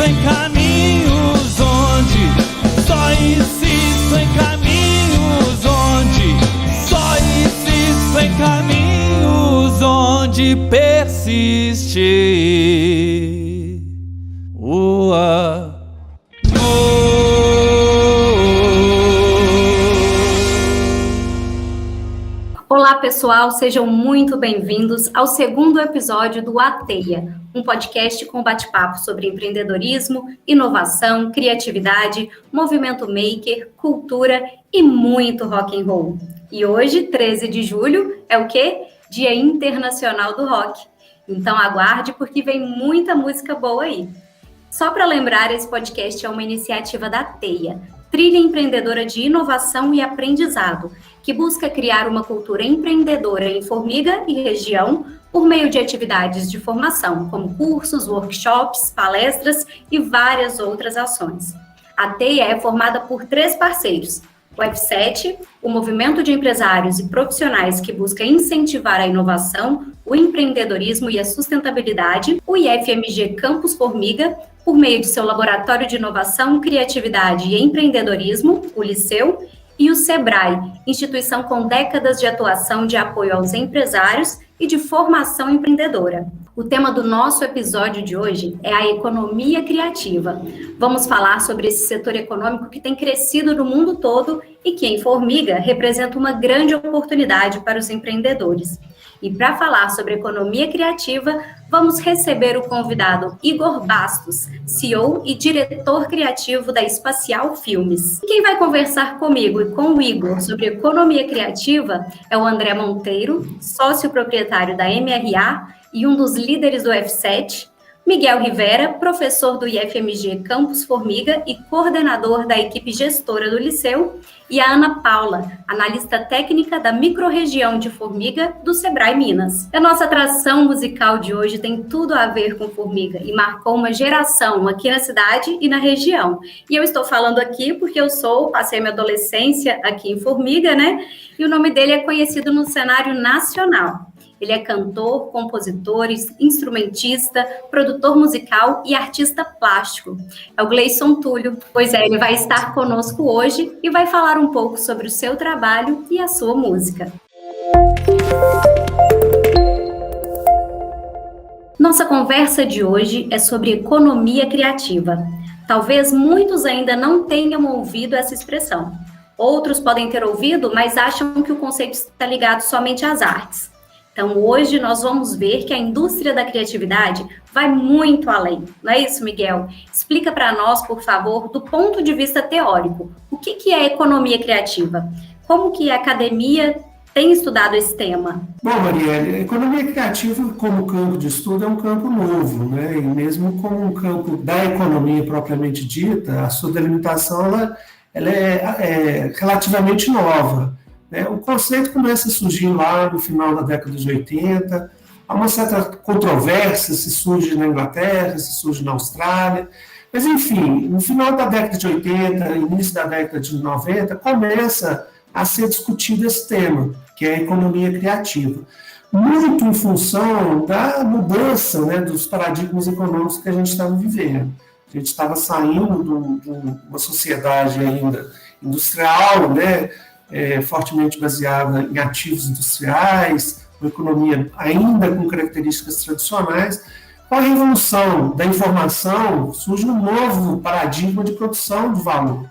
em caminhos onde só insisto em caminhos onde só insisto em caminhos onde persiste o amor. Olá pessoal, sejam muito bem-vindos ao segundo episódio do Ateia, um podcast com bate-papo sobre empreendedorismo, inovação, criatividade, movimento maker, cultura e muito rock and roll. E hoje, 13 de julho, é o quê? Dia Internacional do Rock. Então aguarde porque vem muita música boa aí. Só para lembrar, esse podcast é uma iniciativa da Ateia, trilha empreendedora de inovação e aprendizado, que busca criar uma cultura empreendedora em Formiga e região por meio de atividades de formação, como cursos, workshops, palestras e várias outras ações. A Ateia é formada por 3 parceiros: o F7, o movimento de empresários e profissionais que busca incentivar a inovação, o empreendedorismo e a sustentabilidade, o IFMG Campus Formiga, por meio de seu laboratório de inovação, criatividade e empreendedorismo, o Liceu, e o SEBRAE, instituição com décadas de atuação de apoio aos empresários e de formação empreendedora. O tema do nosso episódio de hoje é a economia criativa. Vamos falar sobre esse setor econômico que tem crescido no mundo todo e que, em Formiga, representa uma grande oportunidade para os empreendedores. E para falar sobre economia criativa, vamos receber o convidado Igor Bastos, CEO e diretor criativo da Espacial Filmes. Quem vai conversar comigo e com o Igor sobre economia criativa é o André Monteiro, sócio proprietário da MRA e um dos líderes do F7, Miguel Rivera, professor do IFMG Campus Formiga e coordenador da equipe gestora do Liceu, e a Ana Paula, analista técnica da microrregião de Formiga do SEBRAE Minas. A nossa atração musical de hoje tem tudo a ver com Formiga e marcou uma geração aqui na cidade e na região. E eu estou falando aqui porque passei minha adolescência aqui em Formiga, né? E o nome dele é conhecido no cenário nacional. Ele é cantor, compositor, instrumentista, produtor musical e artista plástico. É o Gleison Túlio. Pois é, ele vai estar conosco hoje e vai falar um pouco sobre o seu trabalho e a sua música. Nossa conversa de hoje é sobre economia criativa. Talvez muitos ainda não tenham ouvido essa expressão. Outros podem ter ouvido, mas acham que o conceito está ligado somente às artes. Então, hoje nós vamos ver que a indústria da criatividade vai muito além. Não é isso, Miguel? Explica para nós, por favor, do ponto de vista teórico, o que é economia criativa? Como que a academia tem estudado esse tema? Bom, Marielle, a economia criativa como campo de estudo é um campo novo, né? E mesmo como um campo da economia propriamente dita, a sua delimitação ela é relativamente nova. O conceito começa a surgir lá no final da década de 80, há uma certa controvérsia se surge na Inglaterra, se surge na Austrália, mas enfim, no final da década de 80, início da década de 90, começa a ser discutido esse tema, que é a economia criativa, muito em função da mudança, né, dos paradigmas econômicos que a gente estava vivendo. A gente estava saindo de uma sociedade ainda industrial, né, fortemente baseada em ativos industriais, uma economia ainda com características tradicionais. Com a revolução da informação, surge um novo paradigma de produção de valor,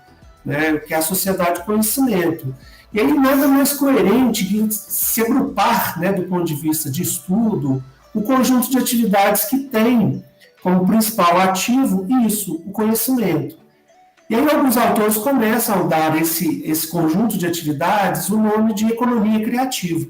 né, que é a sociedade do conhecimento. E aí nada mais coerente que se agrupar, né, do ponto de vista de estudo, o conjunto de atividades que tem como principal ativo isso, o conhecimento. E aí alguns autores começam a dar esse conjunto de atividades o nome de economia criativa,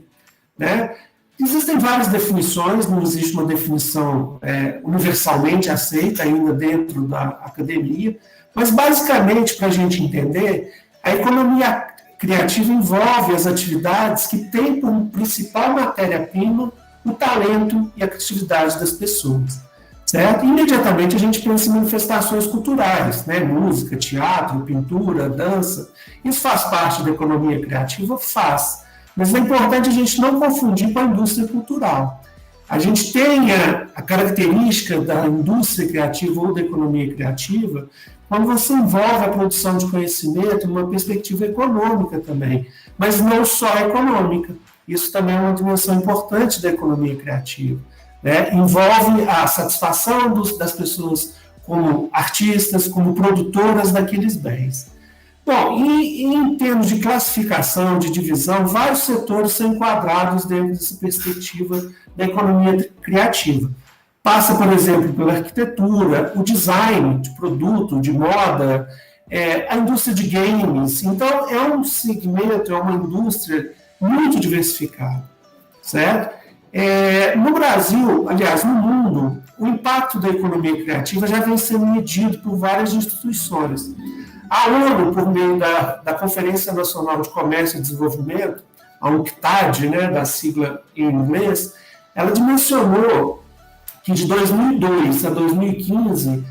né? Existem várias definições, não existe uma definição universalmente aceita ainda dentro da academia, mas basicamente, para a gente entender, a economia criativa envolve as atividades que têm como principal matéria-prima o talento e a criatividade das pessoas. Certo? Imediatamente a gente pensa em manifestações culturais, né? Música, teatro, pintura, dança. Isso faz parte da economia criativa? Faz. Mas é importante a gente não confundir com a indústria cultural. A gente tem a característica da indústria criativa ou da economia criativa quando você envolve a produção de conhecimento numa perspectiva econômica também, mas não só econômica. Isso também é uma dimensão importante da economia criativa, né? Envolve a satisfação das pessoas como artistas, como produtoras daqueles bens. Bom, e em termos de classificação, de divisão, vários setores são enquadrados dentro dessa perspectiva da economia criativa. Passa, por exemplo, pela arquitetura, o design de produto, de moda, a indústria de games. Então, é um segmento, é uma indústria muito diversificada, certo? No Brasil, aliás, no mundo, o impacto da economia criativa já vem sendo medido por várias instituições. A ONU, por meio da Conferência Nacional de Comércio e Desenvolvimento, a UNCTAD, né, da sigla em inglês, ela dimensionou que de 2002 a 2015,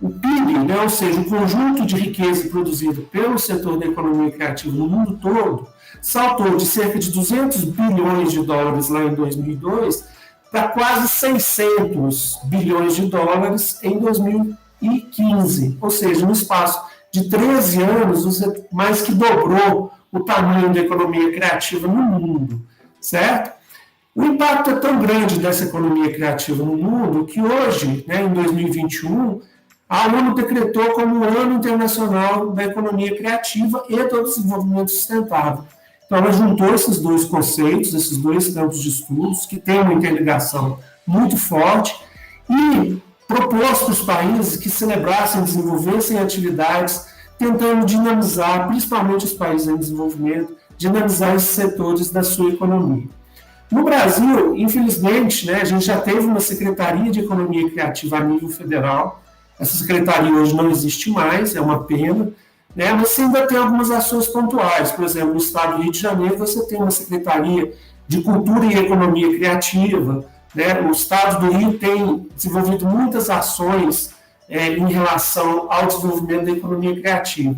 o PIB, né, ou seja, o conjunto de riqueza produzida pelo setor da economia criativa no mundo todo, saltou de cerca de 200 bilhões de dólares lá em 2002 para quase 600 bilhões de dólares em 2015, ou seja, no espaço de 13 anos, você mais que dobrou o tamanho da economia criativa no mundo, certo? O impacto é tão grande dessa economia criativa no mundo que hoje, né, em 2021, a ONU decretou como o Ano Internacional da Economia Criativa e do Desenvolvimento Sustentável. Então, ela juntou esses dois conceitos, esses dois campos de estudos, que têm uma interligação muito forte, e propôs para os países que celebrassem, desenvolvessem atividades tentando dinamizar, principalmente os países em desenvolvimento, dinamizar esses setores da sua economia. No Brasil, infelizmente, né, a gente já teve uma Secretaria de Economia Criativa a nível federal. Essa secretaria hoje não existe mais, é uma pena, né, mas você ainda tem algumas ações pontuais. Por exemplo, no estado do Rio de Janeiro, você tem uma Secretaria de Cultura e Economia Criativa, né? O estado do Rio tem desenvolvido muitas ações em relação ao desenvolvimento da economia criativa.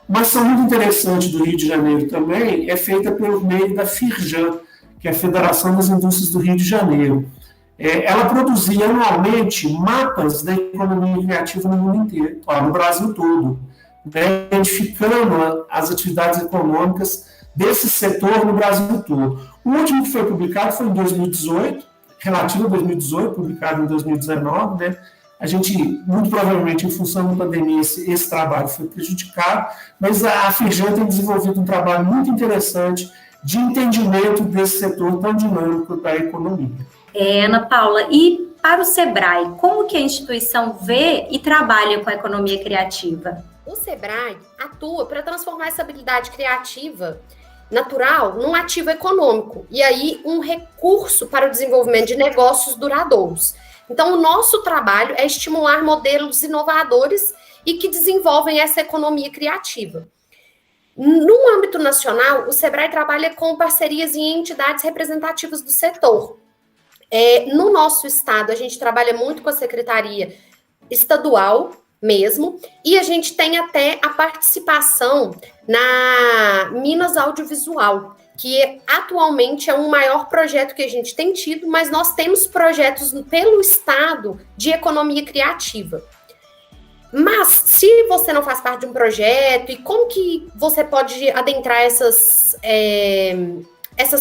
Uma ação muito interessante do Rio de Janeiro também é feita pelo meio da FIRJAN, que é a Federação das Indústrias do Rio de Janeiro. Ela produzia anualmente mapas da economia criativa no mundo inteiro, no Brasil todo, né? Identificando as atividades econômicas desse setor no Brasil todo. O último que foi publicado foi em 2018, relativo a 2018, publicado em 2019, né? A gente, muito provavelmente, em função da pandemia, esse trabalho foi prejudicado, mas a FIRJAN tem desenvolvido um trabalho muito interessante de entendimento desse setor tão dinâmico da economia. Ana Paula, e para o SEBRAE, como que a instituição vê e trabalha com a economia criativa? O SEBRAE atua para transformar essa habilidade criativa natural num ativo econômico, e aí um recurso para o desenvolvimento de negócios duradouros. Então, o nosso trabalho é estimular modelos inovadores e que desenvolvem essa economia criativa. No âmbito nacional, o SEBRAE trabalha com parcerias em entidades representativas do setor. No nosso estado, a gente trabalha muito com a Secretaria Estadual mesmo, e a gente tem até a participação na Minas Audiovisual, que atualmente é um maior projeto que a gente tem tido, mas nós temos projetos pelo estado de economia criativa. Mas, se você não faz parte de um projeto, e como que você pode adentrar essas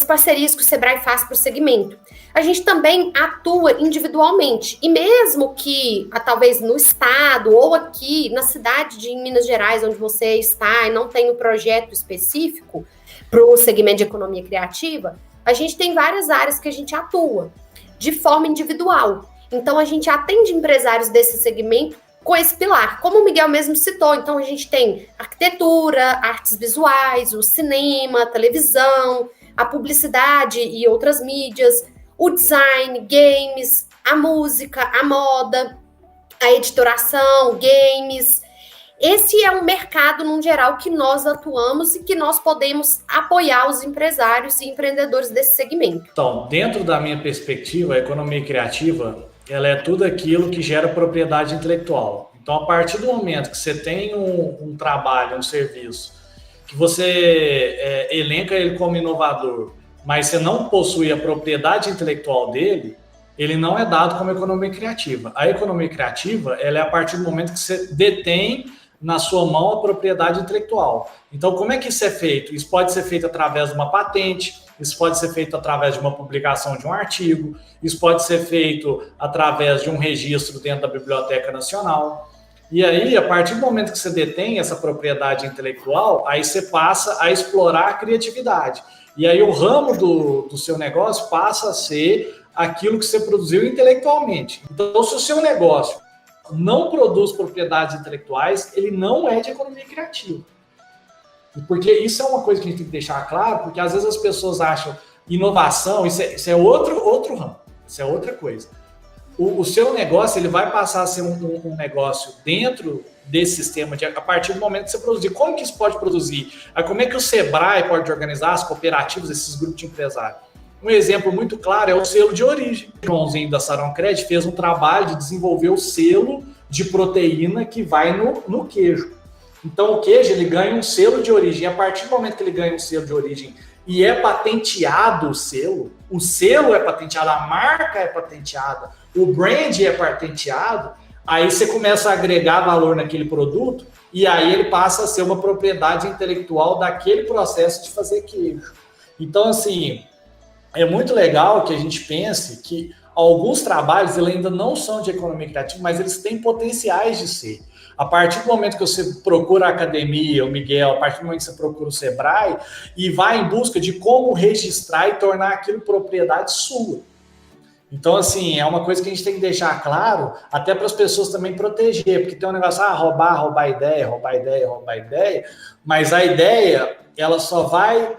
parcerias que o SEBRAE faz para o segmento? A gente também atua individualmente, e mesmo que, talvez no estado ou aqui na cidade de Minas Gerais, onde você está e não tem um projeto específico para o segmento de economia criativa, a gente tem várias áreas que a gente atua de forma individual. Então, a gente atende empresários desse segmento com esse pilar, como o Miguel mesmo citou. Então, a gente tem arquitetura, artes visuais, o cinema, a televisão, a publicidade e outras mídias, o design, games, a música, a moda, a editoração, games. Esse é um mercado, num geral, que nós atuamos e que nós podemos apoiar os empresários e empreendedores desse segmento. Então, dentro da minha perspectiva, a economia criativa, ela é tudo aquilo que gera propriedade intelectual. Então, a partir do momento que você tem um trabalho, um serviço, que você elenca ele como inovador, mas você não possui a propriedade intelectual dele, ele não é dado como economia criativa. A economia criativa, ela é a partir do momento que você detém na sua mão a propriedade intelectual. Então, como é que isso é feito? Isso pode ser feito através de uma patente, isso pode ser feito através de uma publicação de um artigo, isso pode ser feito através de um registro dentro da Biblioteca Nacional. E aí, a partir do momento que você detém essa propriedade intelectual, aí você passa a explorar a criatividade. E aí o ramo do seu negócio passa a ser aquilo que você produziu intelectualmente. Então, se o seu negócio não produz propriedades intelectuais, ele não é de economia criativa. Porque isso é uma coisa que a gente tem que deixar claro, porque às vezes as pessoas acham inovação, isso é outro ramo, isso é outra coisa. O seu negócio, ele vai passar a ser um negócio dentro desse sistema, a partir do momento que você produzir. Como que isso pode produzir? Como é que o Sebrae pode organizar as cooperativas, esses grupos de empresários? Um exemplo muito claro é o selo de origem. O Joãozinho da Saroncred fez um trabalho de desenvolver o selo de proteína que vai no queijo. Então, o queijo, ele ganha um selo de origem. E a partir do momento que ele ganha um selo de origem e é patenteado o selo é patenteado, a marca é patenteada, o brand é patenteado, aí você começa a agregar valor naquele produto e aí ele passa a ser uma propriedade intelectual daquele processo de fazer queijo. Então, assim, é muito legal que a gente pense que alguns trabalhos eles ainda não são de economia criativa, mas eles têm potenciais de ser. A partir do momento que você procura a academia, o Miguel, a partir do momento que você procura o Sebrae, e vai em busca de como registrar e tornar aquilo propriedade sua. Então, assim, é uma coisa que a gente tem que deixar claro, até para as pessoas também proteger, porque tem um negócio, roubar ideia, mas a ideia, ela só vai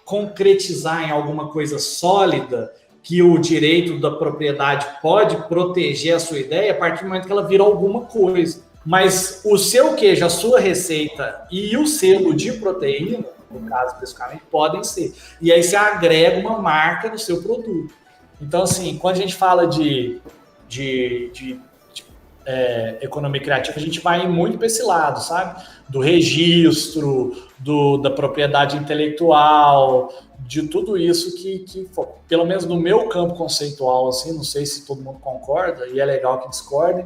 concretizar em alguma coisa sólida que o direito da propriedade pode proteger a sua ideia a partir do momento que ela vira alguma coisa. Mas o seu queijo, a sua receita e o selo de proteína, no caso especificamente, podem ser. E aí você agrega uma marca no seu produto. Então, assim, quando a gente fala de economia criativa, a gente vai muito para esse lado, sabe? Do registro, da propriedade intelectual, de tudo isso que, pelo menos no meu campo conceitual, assim, não sei se todo mundo concorda, e é legal que discorde,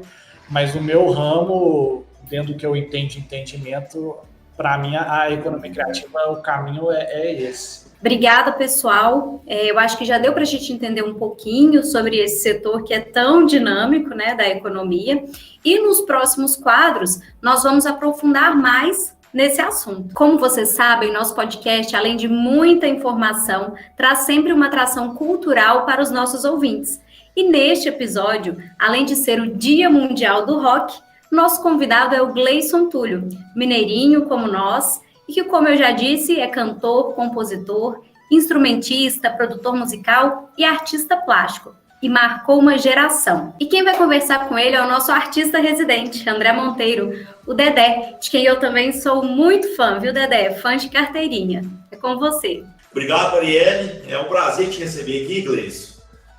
mas no meu ramo, dentro do que eu entendo de entendimento, para mim a economia criativa, o caminho é esse. Obrigada, pessoal. Eu acho que já deu para a gente entender um pouquinho sobre esse setor que é tão dinâmico, né, da economia. E nos próximos quadros, nós vamos aprofundar mais nesse assunto. Como vocês sabem, nosso podcast, além de muita informação, traz sempre uma atração cultural para os nossos ouvintes. E neste episódio, além de ser o Dia Mundial do Rock, nosso convidado é o Gleison Túlio, mineirinho como nós, e que, como eu já disse, é cantor, compositor, instrumentista, produtor musical e artista plástico, e marcou uma geração. E quem vai conversar com ele é o nosso artista residente, André Monteiro, o Dedé, de quem eu também sou muito fã, viu, Dedé? Fã de carteirinha. É com você. Obrigado, Arielle. É um prazer te receber aqui, Gleison.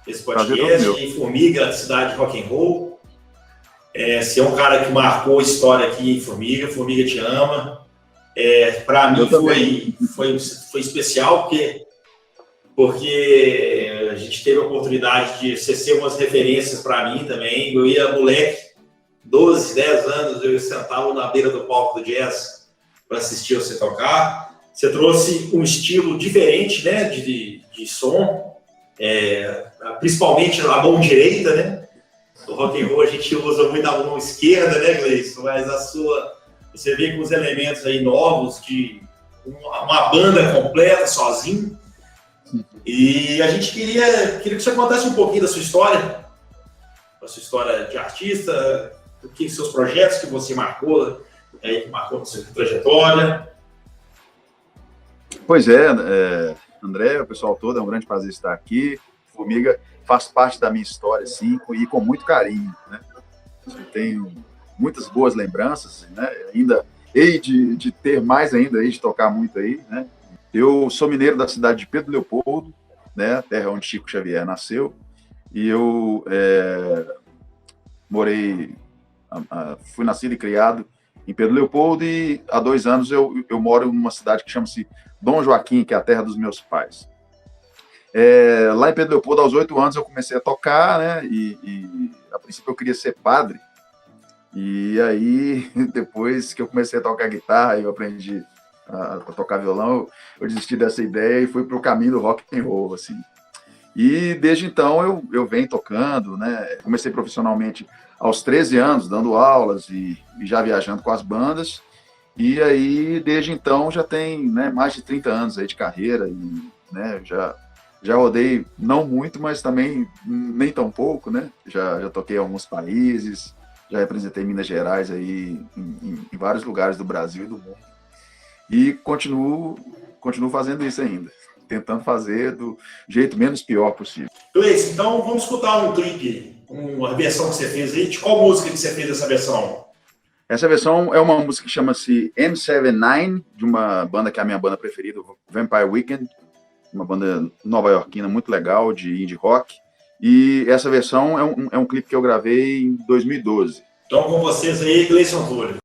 Esse podcast em Formiga, cidade rock and roll. Você é um cara que marcou a história aqui em Formiga. Formiga te ama. Para mim foi especial porque a gente teve a oportunidade de você ser umas referências para mim também. Eu ia moleque, 12, 10 anos, eu sentava na beira do palco do jazz para assistir você tocar. Você trouxe um estilo diferente, né, de som. Principalmente a mão direita, né? No rock and roll a gente usa muito a mão esquerda, né, Gleison? Mas você vê com os elementos aí novos de uma banda completa, sozinho. E a gente queria que você contasse um pouquinho da sua história, de artista, seus projetos que você marcou na sua trajetória. Pois André, o pessoal todo, é um grande prazer estar aqui. Formiga faz parte da minha história, sim, e com muito carinho, né? Eu tenho muitas boas lembranças, né? Ainda hei de ter mais ainda, hei de tocar muito aí, né? Eu sou mineiro da cidade de Pedro Leopoldo, né? Terra onde Chico Xavier nasceu, e eu fui nascido e criado em Pedro Leopoldo, e há 2 anos eu moro numa cidade que chama-se Dom Joaquim, que é a terra dos meus pais. Lá em Pedro Leopoldo, aos 8 anos, eu comecei a tocar, né? E a princípio eu queria ser padre. E aí, depois que eu comecei a tocar guitarra, eu aprendi a tocar violão, eu desisti dessa ideia e fui para o caminho do rock and roll, assim. E desde então eu venho tocando, né? Comecei profissionalmente aos 13 anos, dando aulas e já viajando com as bandas. E aí, desde então, já tem, né, mais de 30 anos aí de carreira e, né, já rodei, não muito, mas também nem tão pouco, né? Já toquei em alguns países, já representei Minas Gerais aí em vários lugares do Brasil e do mundo. E continuo fazendo isso ainda, tentando fazer do jeito menos pior possível. Gleice, então vamos escutar um clipe, uma versão que você fez aí. De qual música que você fez essa versão? Essa versão é uma música que chama-se M79, de uma banda que é a minha banda preferida, Vampire Weekend, uma banda nova-iorquina muito legal, de indie rock. E essa versão é um clipe que eu gravei em 2012. Então com vocês aí, Gleice Antônio.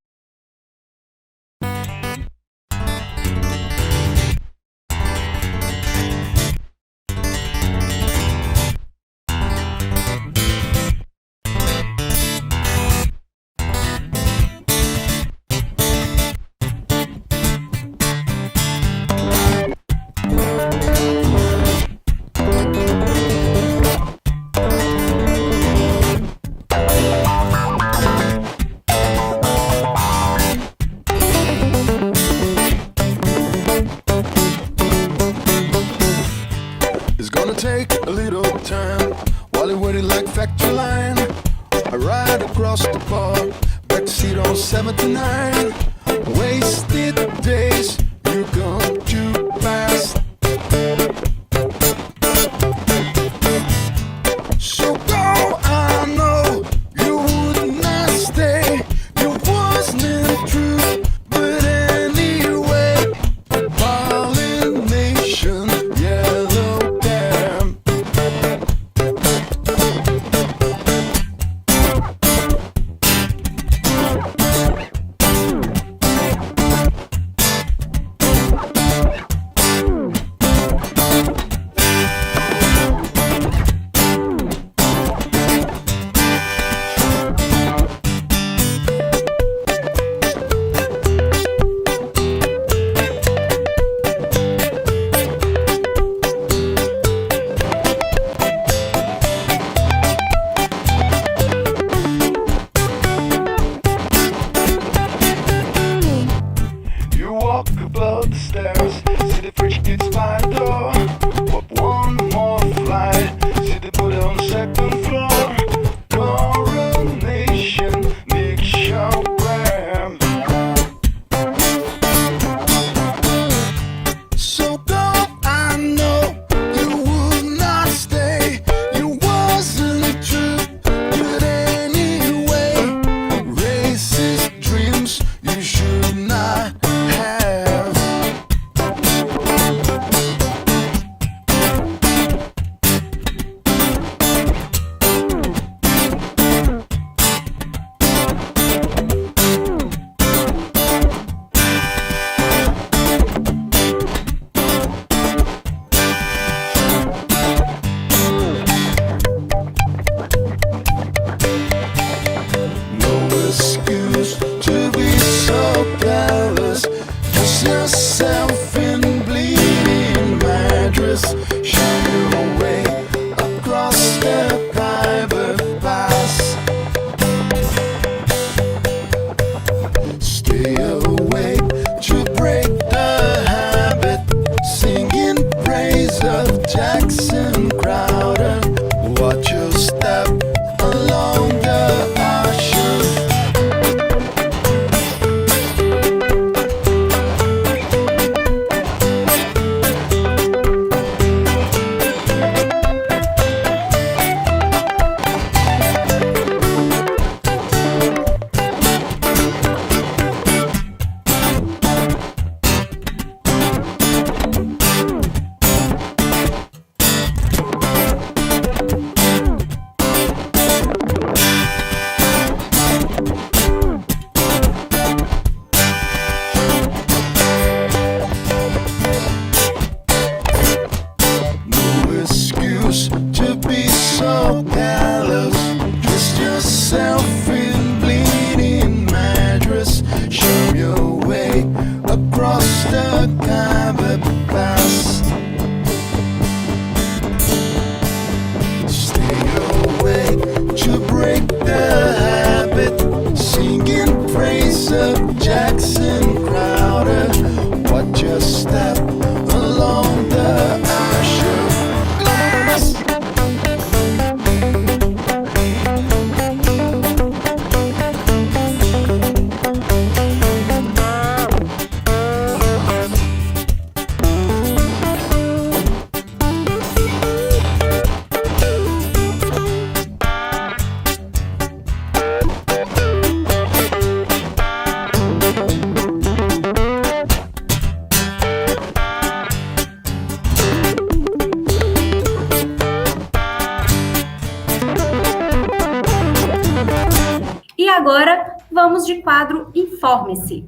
E agora, vamos de quadro Informe-se.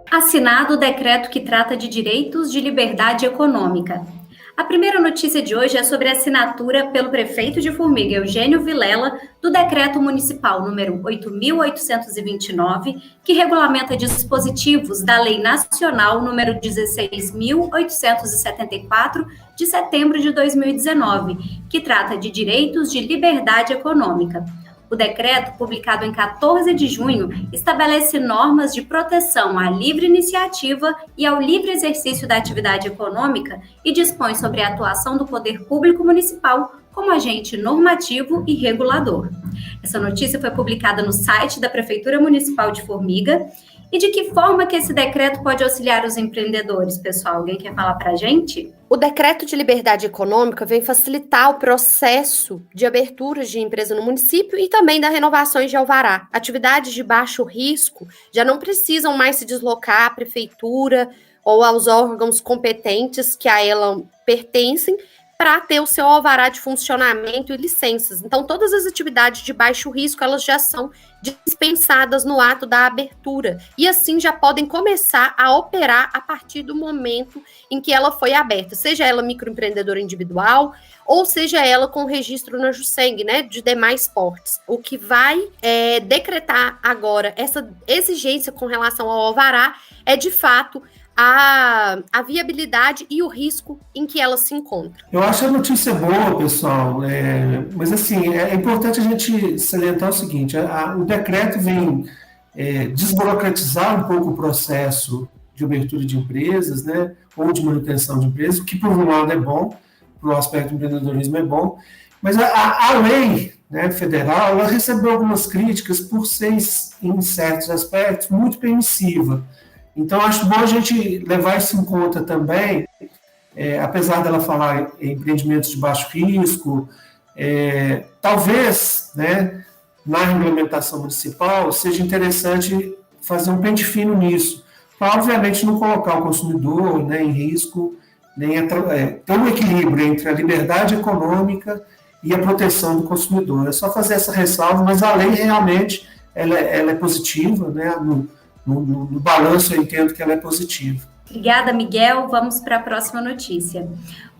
Assinado o decreto que trata de direitos de liberdade econômica. A primeira notícia de hoje é sobre a assinatura pelo prefeito de Formiga, Eugênio Vilela, do decreto municipal número 8.829, que regulamenta dispositivos da Lei Nacional número 16.874, de setembro de 2019, que trata de direitos de liberdade econômica. O decreto, publicado em 14 de junho, estabelece normas de proteção à livre iniciativa e ao livre exercício da atividade econômica e dispõe sobre a atuação do poder público municipal como agente normativo e regulador. Essa notícia foi publicada no site da Prefeitura Municipal de Formiga. E de que forma que esse decreto pode auxiliar os empreendedores, pessoal? Alguém quer falar para a gente? O decreto de liberdade econômica vem facilitar o processo de abertura de empresa no município e também da renovações de alvará. Atividades de baixo risco já não precisam mais se deslocar à prefeitura ou aos órgãos competentes que a ela pertencem para ter o seu alvará de funcionamento e licenças. Então, todas as atividades de baixo risco, elas já são dispensadas no ato da abertura. E assim já podem começar a operar a partir do momento em que ela foi aberta, seja ela microempreendedora individual ou seja ela com registro na Juseng, né, de demais portes. O que vai decretar agora essa exigência com relação ao alvará é, de fato, a viabilidade e o risco em que ela se encontra. Eu acho a notícia boa, pessoal, mas assim, é importante a gente salientar o seguinte, o decreto vem desburocratizar um pouco o processo de abertura de empresas, né, ou de manutenção de empresas, o que por um lado é bom, para o aspecto do empreendedorismo é bom, mas a lei, né, federal, ela recebeu algumas críticas por ser, em certos aspectos, muito permissiva. Então, acho bom a gente levar isso em conta também, apesar dela falar em empreendimentos de baixo risco, talvez, né, na regulamentação municipal, seja interessante fazer um pente fino nisso, para, obviamente, não colocar o consumidor, né, em risco, nem ter um equilíbrio entre a liberdade econômica e a proteção do consumidor. É só fazer essa ressalva, mas a lei realmente ela é positiva, né, no balanço eu entendo que ela é positiva. Obrigada, Miguel. Vamos para a próxima notícia.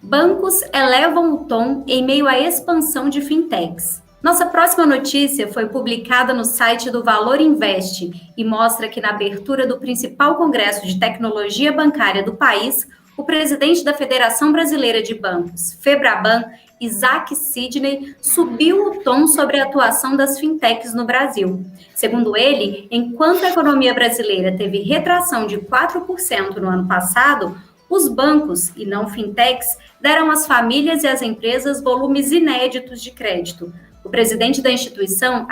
Bancos elevam o tom em meio à expansão de fintechs. Nossa próxima notícia foi publicada no site do Valor Invest e mostra que na abertura do principal congresso de tecnologia bancária do país, o presidente da Federação Brasileira de Bancos, Febraban, Isaac Sidney, subiu o tom sobre a atuação das fintechs no Brasil. Segundo ele, enquanto a economia brasileira teve retração de 4% no ano passado, os bancos, e não fintechs, deram às famílias e às empresas volumes inéditos de crédito. O presidente da instituição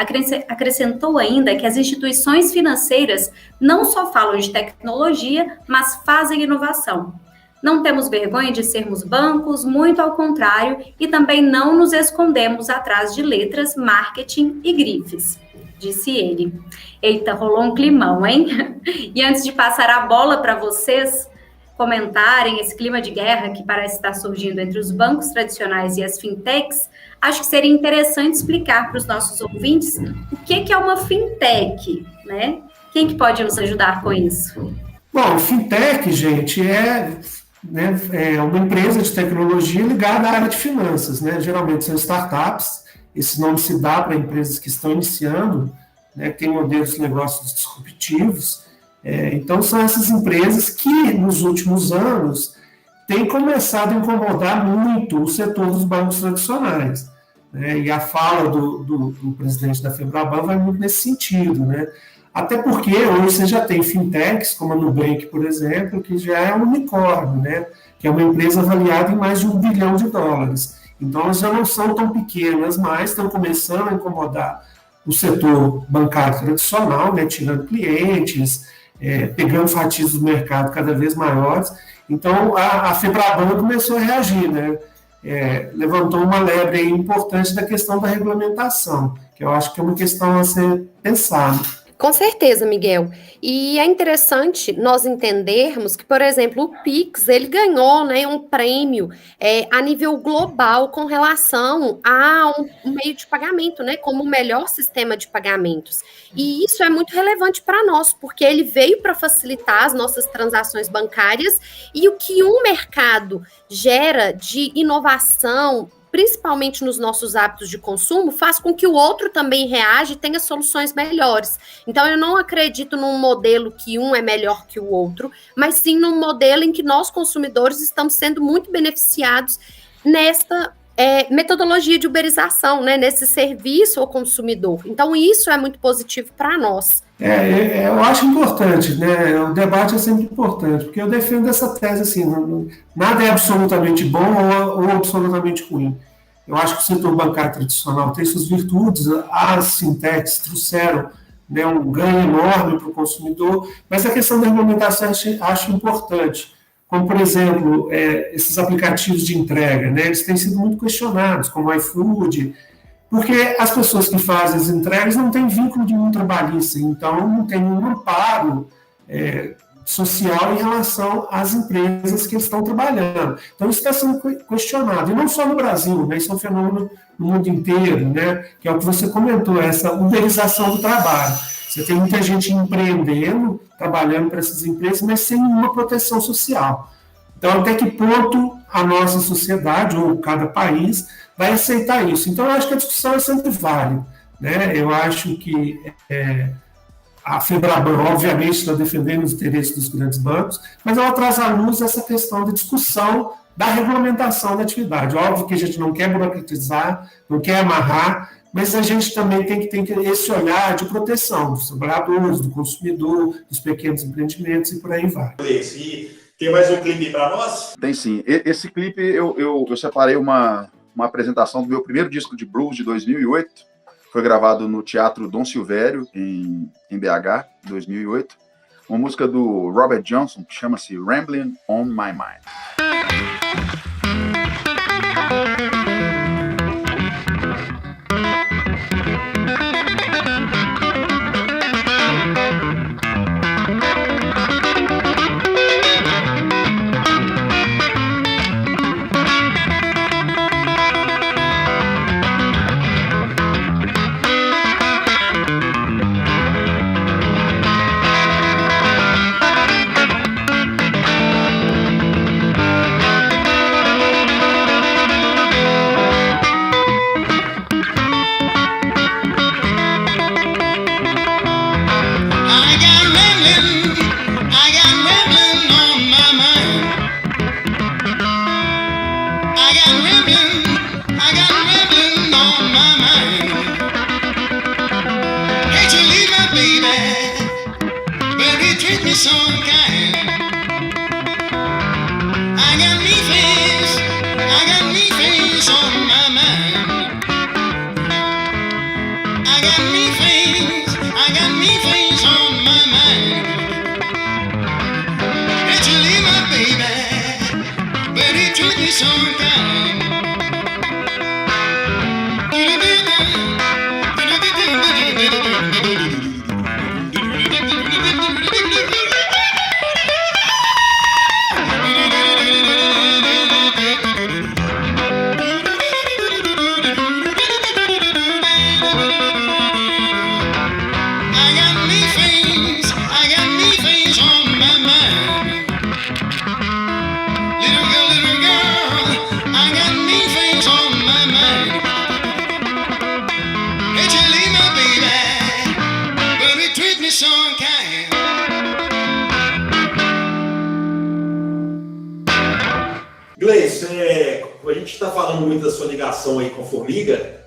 acrescentou ainda que as instituições financeiras não só falam de tecnologia, mas fazem inovação. Não temos vergonha de sermos bancos, muito ao contrário, e também não nos escondemos atrás de letras, marketing e grifes, disse ele. Eita, rolou um climão, hein? E antes de passar a bola para vocês comentarem esse clima de guerra que parece estar surgindo entre os bancos tradicionais e as fintechs, acho que seria interessante explicar para os nossos ouvintes o que é uma fintech, né? Quem que pode nos ajudar com isso? Bom, fintech, gente, é uma empresa de tecnologia ligada à área de finanças, né? Geralmente são startups, esse nome se dá para empresas que estão iniciando, né, que têm modelos de negócios disruptivos. Então, são essas empresas que, nos últimos anos, têm começado a incomodar muito o setor dos bancos tradicionais, né? E a fala do presidente da Febraban vai muito nesse sentido, né? Até porque hoje você já tem fintechs, como a Nubank, por exemplo, que já é um unicórnio, né? Que é uma empresa avaliada em mais de $1 bilhão. Então, elas já não são tão pequenas mais, estão começando a incomodar o setor bancário tradicional, né? Tirando clientes, pegando fatias do mercado cada vez maiores. Então, a Febraban começou a reagir, né? Levantou uma lebre importante da questão da regulamentação, que eu acho que é uma questão a ser pensada. Com certeza, Miguel. E é interessante nós entendermos que, por exemplo, o Pix, ele ganhou, né, um prêmio a nível global com relação a um meio de pagamento, né, como o melhor sistema de pagamentos. E isso é muito relevante para nós, porque ele veio para facilitar as nossas transações bancárias e o que um mercado gera de inovação, principalmente nos nossos hábitos de consumo, faz com que o outro também reaja e tenha soluções melhores. Então, eu não acredito num modelo que um é melhor que o outro, mas sim num modelo em que nós, consumidores, estamos sendo muito beneficiados nesta metodologia de uberização, né, nesse serviço ao consumidor. Então, isso é muito positivo para nós. Eu acho importante, né? O debate é sempre importante, porque eu defendo essa tese assim, nada é absolutamente bom ou absolutamente ruim. Eu acho que o setor bancário tradicional tem suas virtudes, as fintechs trouxeram, né, um ganho enorme para o consumidor, mas a questão da regulamentação eu acho importante. Como, por exemplo, esses aplicativos de entrega, né? Eles têm sido muito questionados, como o iFood, porque as pessoas que fazem as entregas não têm vínculo de nenhum trabalhista, então não tem nenhum amparo social em relação às empresas que estão trabalhando. Então isso está sendo questionado, e não só no Brasil, né? Isso é um fenômeno no mundo inteiro, né? Que é o que você comentou, essa uberização do trabalho. Você tem muita gente empreendendo, trabalhando para essas empresas, mas sem nenhuma proteção social. Então, até que ponto a nossa sociedade, ou cada país, vai aceitar isso? Então, eu acho que a discussão é sempre válida, né? Eu acho que a FEBRABAN, obviamente, está defendendo os interesses dos grandes bancos, mas ela traz à luz essa questão da discussão da regulamentação da atividade. Óbvio que a gente não quer burocratizar, não quer amarrar, mas a gente também tem que ter esse olhar de proteção dos trabalhadores, do consumidor, dos pequenos empreendimentos e por aí vai. E tem mais um clipe para nós? Tem sim. Esse clipe eu separei uma apresentação do meu primeiro disco de blues de 2008. Foi gravado no Teatro Dom Silvério, em BH, em 2008. Uma música do Robert Johnson, que chama-se Rambling on My Mind. Gleice, a gente está falando muito da sua ligação aí com a Formiga.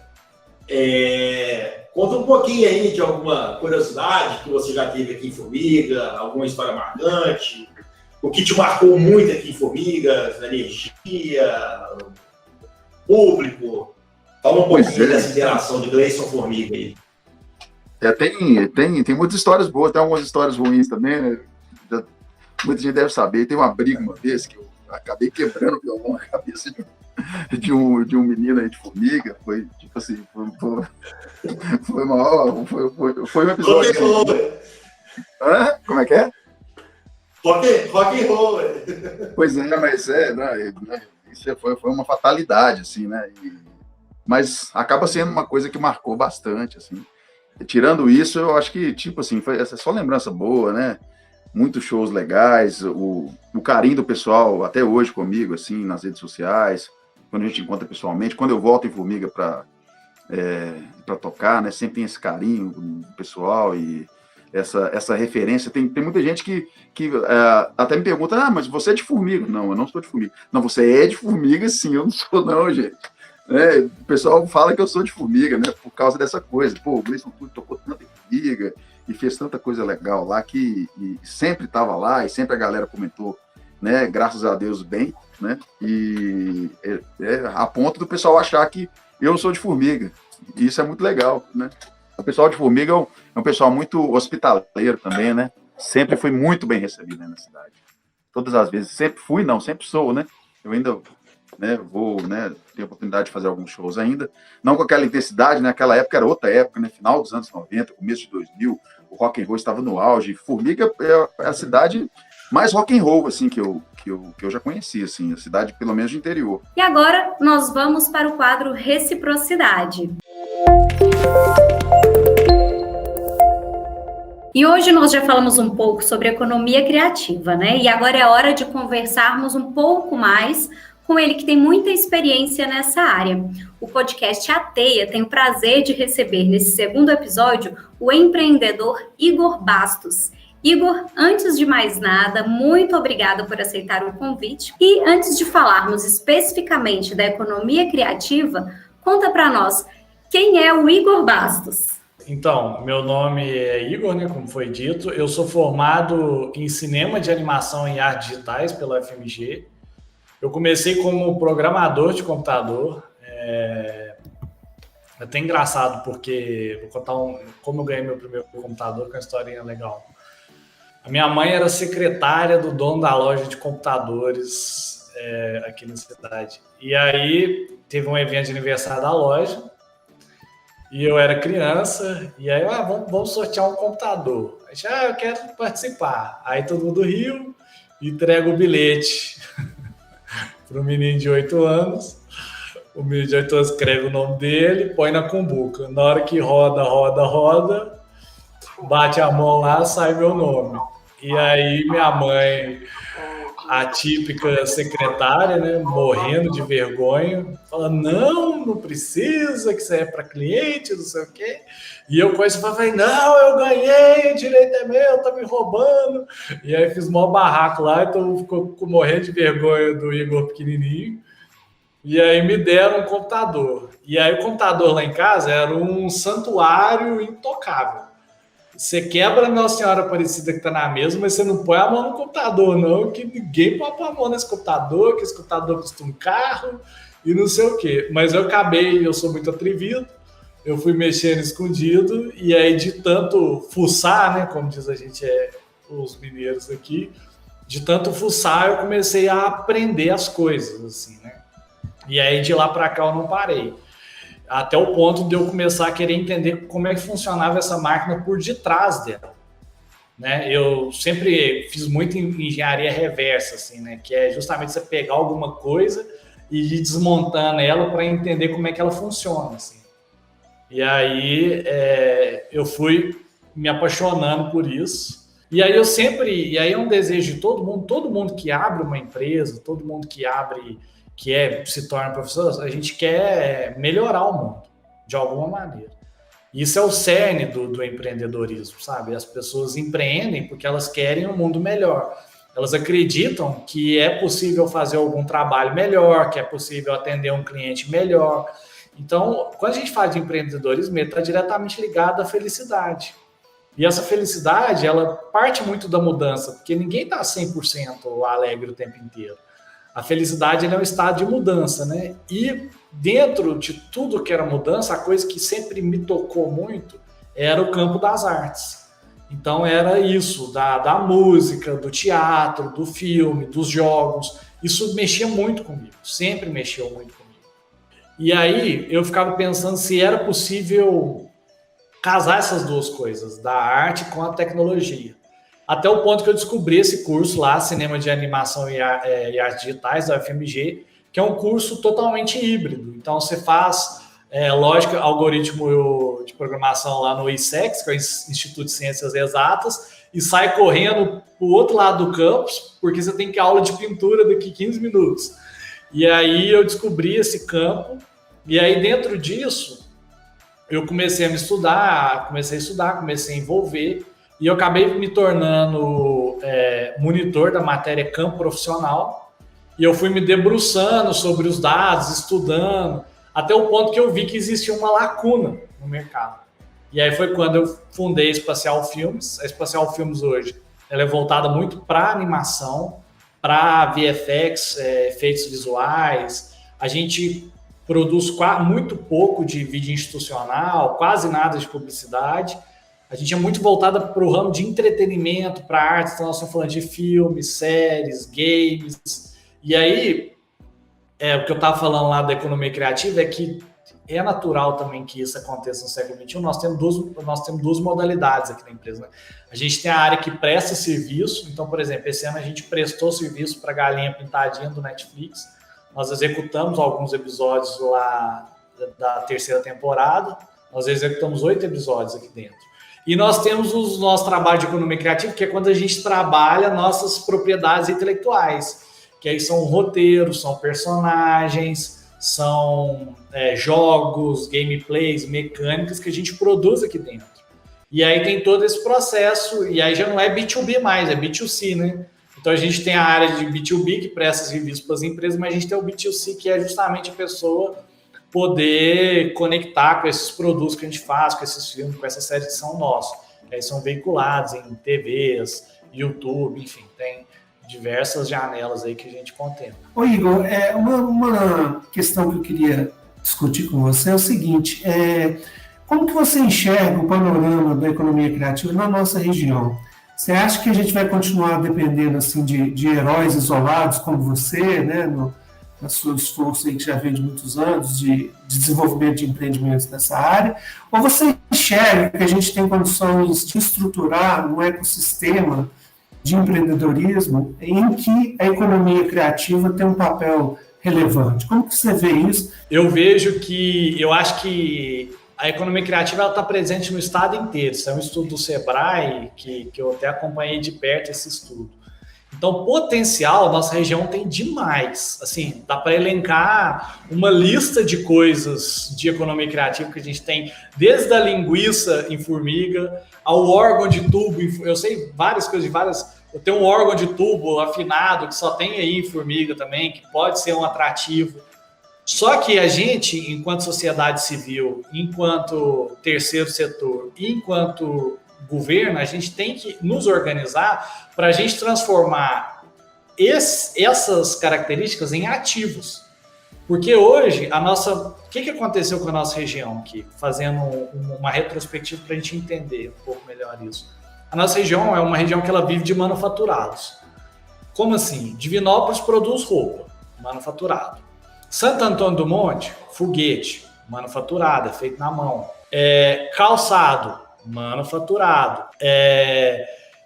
Conta um pouquinho aí de alguma curiosidade que você já teve aqui em Formiga, alguma história marcante, o que te marcou muito aqui em Formiga, a energia, público. Fala um pouquinho dessa interação de Gleice com Formiga aí. Tem muitas histórias boas, tem algumas histórias ruins também, né? Muita gente deve saber. Tem uma briga uma vez que acabei quebrando o violão na cabeça de um menino aí de formiga. Foi tipo assim, foi um episódio. Como é que é? Rock and roll. Pois é, mas isso foi uma fatalidade, assim, né? Mas acaba sendo uma coisa que marcou bastante, assim. E, tirando isso, eu acho que, tipo assim, foi essa só lembrança boa, né? Muitos shows legais, o carinho do pessoal até hoje comigo, assim, nas redes sociais, quando a gente encontra pessoalmente, quando eu volto em Formiga para tocar, né? Sempre tem esse carinho do pessoal e essa referência. Tem muita gente que até me pergunta, mas você é de Formiga? Não, eu não sou de Formiga. Não, você é de Formiga, sim, eu não sou não, gente. O pessoal fala que eu sou de Formiga, né? Por causa dessa coisa. Pô, o Gleison tocou tanto em Formiga e fez tanta coisa legal lá que sempre estava lá e sempre a galera comentou, né? Graças a Deus, bem, né? E a ponto do pessoal achar que eu sou de Formiga. E isso é muito legal, né? O pessoal de Formiga é um pessoal muito hospitaleiro também, né? Sempre fui muito bem recebido, né, na cidade. Todas as vezes. Sempre fui, não, sempre sou, né? Eu ainda, né, vou, né, ter a oportunidade de fazer alguns shows ainda. Não com aquela intensidade, né? Aquela época era outra época, né? Final dos anos 90, começo de 2000, o rock and roll estava no auge. Formiga é a cidade mais rock and roll, assim, que eu já conheci, assim, a cidade, pelo menos, de interior. E agora nós vamos para o quadro Reciprocidade. E hoje nós já falamos um pouco sobre economia criativa, né? E agora é hora de conversarmos um pouco mais com ele que tem muita experiência nessa área. O podcast Ateia tem o prazer de receber nesse segundo episódio o empreendedor Igor Bastos. Igor, antes de mais nada, muito obrigada por aceitar o convite. E antes de falarmos especificamente da economia criativa, conta para nós quem é o Igor Bastos. Então, meu nome é Igor, né, como foi dito. Eu sou formado em cinema de animação e artes digitais pela UFMG. Eu comecei como programador de computador. É até engraçado, porque vou contar como eu ganhei meu primeiro computador, que é uma historinha legal. A minha mãe era secretária do dono da loja de computadores aqui na cidade. E aí teve um evento de aniversário da loja. E eu era criança, e aí, vamos sortear um computador. Aí, eu quero participar. Aí todo mundo riu, entrega o bilhete para o menino de 8 anos. O menino de 8 anos escreve o nome dele, põe na cumbuca. Na hora que roda, bate a mão lá, sai meu nome. E aí minha mãe, a típica secretária, né, morrendo de vergonha, fala, não precisa, que isso é para cliente, não sei o quê. E eu com isso falei, não, eu ganhei, o direito é meu, tá me roubando. E aí fiz maior barraco lá, então ficou morrendo de vergonha do Igor pequenininho. E aí me deram um computador. E aí o computador lá em casa era um santuário intocável. Você quebra a Nossa Senhora Aparecida que está na mesa, mas você não põe a mão no computador, não, que ninguém põe a mão nesse computador, que esse computador custa um carro e não sei o quê. Mas eu sou muito atrevido, eu fui mexendo escondido, e aí de tanto fuçar, né, como diz a gente, os mineiros aqui, de tanto fuçar eu comecei a aprender as coisas, assim, né? E aí de lá para cá eu não parei. Até o ponto de eu começar a querer entender como é que funcionava essa máquina por detrás dela, né? Eu sempre fiz muito engenharia reversa, assim, né? Que é justamente você pegar alguma coisa e ir desmontando ela para entender como é que ela funciona, assim. E aí eu fui me apaixonando por isso. E aí é um desejo de todo mundo que abre uma empresa, todo mundo que se torna professor, a gente quer melhorar o mundo, de alguma maneira. Isso é o cerne do empreendedorismo, sabe? As pessoas empreendem porque elas querem um mundo melhor. Elas acreditam que é possível fazer algum trabalho melhor, que é possível atender um cliente melhor. Então, quando a gente fala de empreendedorismo, ele está diretamente ligado à felicidade. E essa felicidade, ela parte muito da mudança, porque ninguém está 100% alegre o tempo inteiro. A felicidade é um estado de mudança, né? E dentro de tudo que era mudança, a coisa que sempre me tocou muito era o campo das artes. Então era isso, da música, do teatro, do filme, dos jogos. Isso mexia muito comigo, sempre mexeu muito comigo. E aí eu ficava pensando se era possível casar essas duas coisas, da arte com a tecnologia. Até o ponto que eu descobri esse curso lá, Cinema de Animação e Artes Digitais, da UFMG, que é um curso totalmente híbrido. Então, você faz, lógica, algoritmo de programação lá no ISEX, que é o Instituto de Ciências Exatas, e sai correndo para o outro lado do campus, porque você tem que aula de pintura daqui 15 minutos. E aí eu descobri esse campo, e aí dentro disso, eu comecei a estudar, comecei a envolver, e eu acabei me tornando monitor da matéria campo profissional, e eu fui me debruçando sobre os dados, estudando, até o ponto que eu vi que existia uma lacuna no mercado. E aí foi quando eu fundei a Espacial Filmes. A Espacial Filmes hoje ela é voltada muito para animação, para VFX, efeitos visuais. A gente produz muito pouco de vídeo institucional, quase nada de publicidade. A gente é muito voltada para o ramo de entretenimento, para artes, então nós estamos falando de filmes, séries, games. E aí, o que eu estava falando lá da economia criativa é que é natural também que isso aconteça no século XXI. Nós temos duas modalidades aqui na empresa, né? A gente tem a área que presta serviço. Então, por exemplo, esse ano a gente prestou serviço para a Galinha Pintadinha do Netflix. Nós executamos alguns episódios lá da terceira temporada. Nós executamos 8 episódios aqui dentro. E nós temos o nosso trabalho de economia criativa, que é quando a gente trabalha nossas propriedades intelectuais, que aí são roteiros, são personagens, são jogos, gameplays, mecânicas que a gente produz aqui dentro. E aí tem todo esse processo, e aí já não é B2B mais, é B2C, né? Então a gente tem a área de B2B, que presta serviço para as empresas, mas a gente tem o B2C, que é justamente a pessoa poder conectar com esses produtos que a gente faz, com esses filmes, com essas séries que são nossos. Que aí são veiculados em TVs, YouTube, enfim, tem diversas janelas aí que a gente contempla. Ô Igor, uma questão que eu queria discutir com você é o seguinte, como que você enxerga o panorama da economia criativa na nossa região? Você acha que a gente vai continuar dependendo assim, de heróis isolados como você, né, no seu esforço aí que já vem de muitos anos de desenvolvimento de empreendimentos nessa área, ou você enxerga que a gente tem condições de estruturar um ecossistema de empreendedorismo em que a economia criativa tem um papel relevante? Como que você vê isso? Eu acho que a economia criativa está presente no estado inteiro. Isso é um estudo do Sebrae, que eu até acompanhei de perto esse estudo. Então, potencial, nossa região tem demais. Assim, dá para elencar uma lista de coisas de economia criativa que a gente tem, desde a linguiça em formiga, ao órgão de tubo. Eu sei várias coisas de várias. Eu tenho um órgão de tubo afinado que só tem aí em formiga também, que pode ser um atrativo. Só que a gente, enquanto sociedade civil, enquanto terceiro setor, enquanto governo, a gente tem que nos organizar para a gente transformar essas características em ativos. Porque hoje, o que aconteceu com a nossa região aqui? Fazendo uma retrospectiva para a gente entender um pouco melhor isso. A nossa região é uma região que ela vive de manufaturados. Como assim? Divinópolis produz roupa, manufaturado. Santo Antônio do Monte, foguete, manufaturado, é feito na mão. Calçado, manufaturado.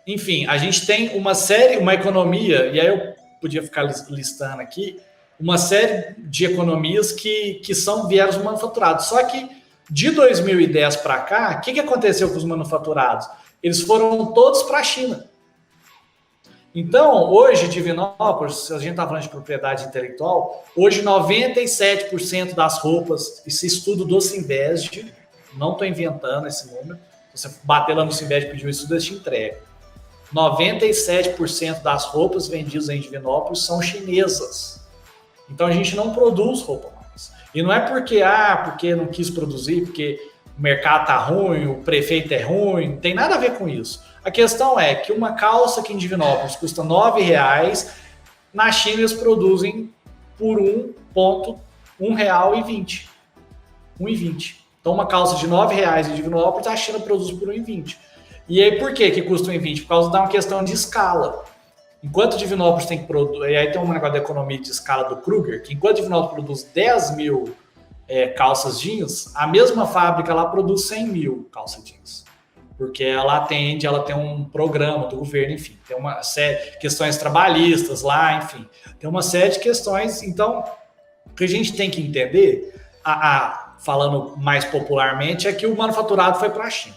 Enfim, a gente tem uma economia, e aí eu podia ficar listando aqui, uma série de economias que vieram dos manufaturados. Só que de 2010 para cá, o que aconteceu com os manufaturados? Eles foram todos para a China. Então, hoje, Divinópolis, se a gente está falando de propriedade intelectual, hoje 97% das roupas, esse estudo do Sinvesd, não estou inventando esse número, se você bater lá no Sinvesd e pedir um estudo, eles te entregam. 97% das roupas vendidas em Divinópolis são chinesas. Então, a gente não produz roupa mais. E não é porque não quis produzir, porque o mercado está ruim, o prefeito é ruim, não tem nada a ver com isso. A questão é que uma calça aqui em Divinópolis custa R$ 9,00, na China eles produzem por R$1,20. R$1,20. Então, uma calça de R$ 9,00 em Divinópolis, a China produz por R$1,20. E aí, por que custa R$1,20? Por causa de uma questão de escala. Enquanto Divinópolis tem que produzir, e aí tem um negócio da economia de escala do Kruger, que enquanto Divinópolis produz 10 mil calças jeans, a mesma fábrica lá produz 100 mil calças jeans. Porque ela tem um programa do governo, enfim, tem uma série de questões trabalhistas lá, enfim, tem uma série de questões. Então, o que a gente tem que entender, falando mais popularmente, é que o manufaturado foi para a China.